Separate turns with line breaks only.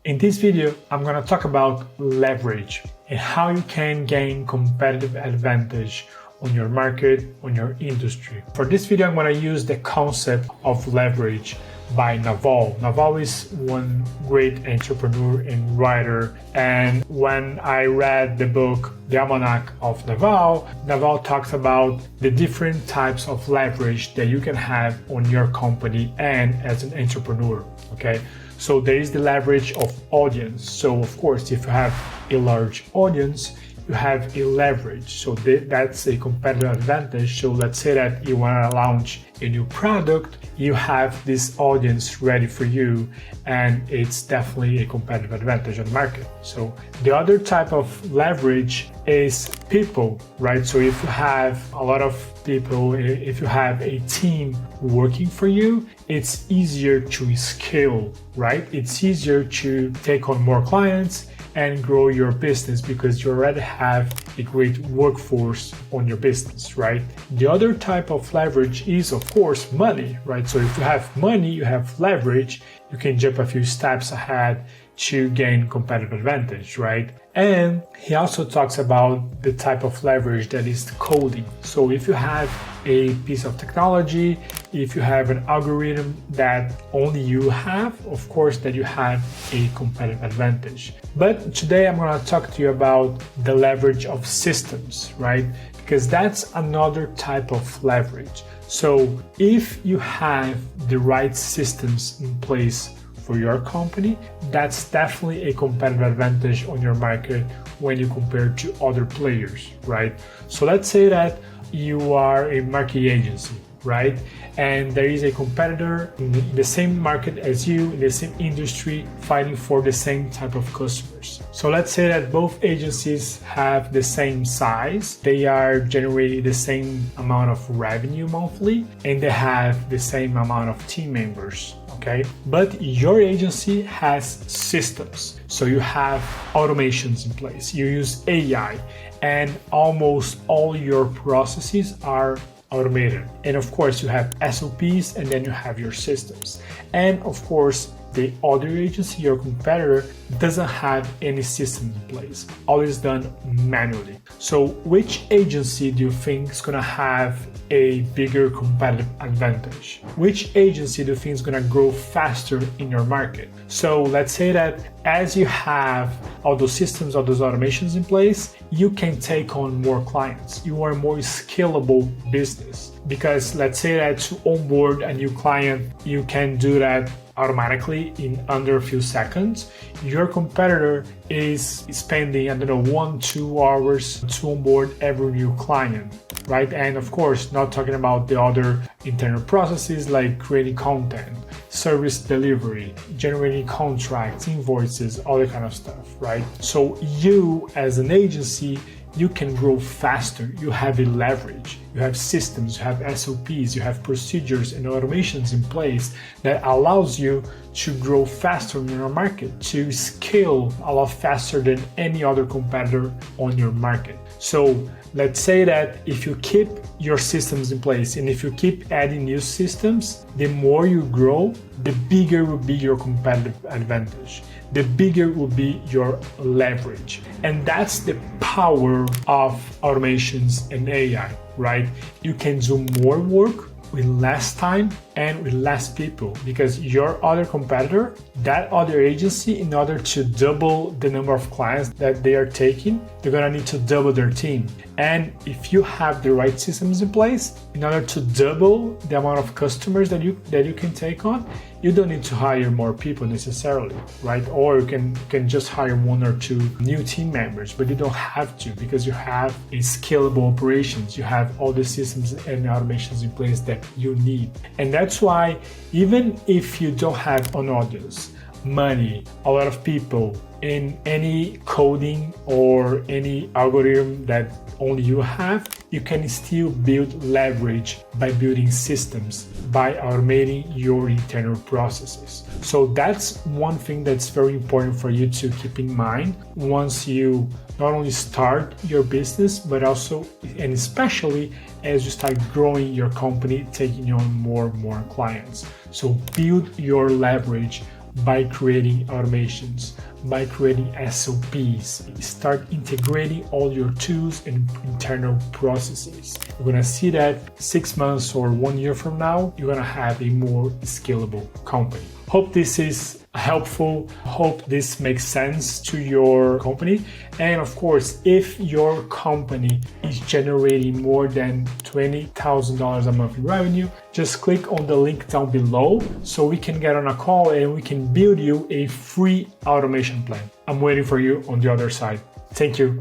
In this video, I'm going to talk about leverage and how you can gain competitive advantage on your market, on your industry. For this video, I'm going to use the concept of leverage by Naval. Naval is one great entrepreneur and writer, and when I read the book The Almanac of Naval, Naval talks about the different types of leverage that you can have on your company and as an entrepreneur, okay? So there is the leverage of audience. So of course, if you have a large audience, you have a leverage. So that's a competitive advantage. So let's say that you want to launch a new product, you have this audience ready for you, and it's definitely a competitive advantage on the market. So the other type of leverage is people, right? So if you have a lot of people, if you have a team working for you, it's easier to scale, right? It's easier to take on more clients and grow your business because you already have a great workforce on your business, right? The other type of leverage is, of course, money, right? So if you have money, you have leverage, you can jump a few steps ahead to gain competitive advantage, right? And he also talks about the type of leverage that is coding. So if you have a piece of technology, if you have an algorithm that only you have, of course that you have a competitive advantage. But today I'm going to talk to you about the leverage of systems, right? Because that's another type of leverage. So if you have the right systems in place for your company, that's definitely a competitive advantage on your market when you compare to other players, right? So let's say that you are a marketing agency, right? And there is a competitor in the same market as you, in the same industry, fighting for the same type of customers. So let's say that both agencies have the same size, they are generating the same amount of revenue monthly, and they have the same amount of team members. Okay, but your agency has systems. So you have automations in place, you use AI, and almost all your processes are automated. And of course, you have SOPs, and then you have your systems. And of course, the other agency, your competitor, doesn't have any systems in place. All is done manually. So which agency do you think is going to have a bigger competitive advantage? Which agency do you think is going to grow faster in your market? So let's say that as you have all those systems, all those automations in place, you can take on more clients. You are a more scalable business because let's say that to onboard a new client, you can do that automatically in under a few seconds. Your competitor is spending, 1-2 hours to onboard every new client, right? And of course, not talking about the other internal processes like creating content, service delivery, generating contracts, invoices, all that kind of stuff, right? So you as an agency, you can grow faster. You have a leverage. You have systems, you have SOPs, you have procedures and automations in place that allows you to grow faster in your market, to scale a lot faster than any other competitor on your market. So let's say that if you keep your systems in place and if you keep adding new systems, the more you grow, the bigger will be your competitive advantage. The bigger will be your leverage. And that's the power of automations and AI, right? You can do more work with less time and with less people because your other competitor, that other agency, in order to double the number of clients that they are taking, they're gonna need to double their team. And if you have the right systems in place, in order to double the amount of customers that you can take on, you don't need to hire more people necessarily, right? Or you can just hire 1 or 2 new team members, but you don't have to because you have a scalable operations. You have all the systems and automations in place that you need. And that's why even if you don't have an audience, money, a lot of people in any coding or any algorithm that only you have, you can still build leverage by building systems, by automating your internal processes. So that's one thing that's very important for you to keep in mind once you not only start your business, but also and especially as you start growing your company, taking on more and more clients. So build your leverage by creating automations, by creating SOPs. Start integrating all your tools and internal processes. You're gonna see that 6 months or 1 year from now, you're gonna have a more scalable company. Hope this is helpful. Hope this makes sense to your company. And of course, if your company is generating more than $20,000 a month in revenue, just click on the link down below so we can get on a call and we can build you a free automation plan. I'm waiting for you on the other side. Thank you.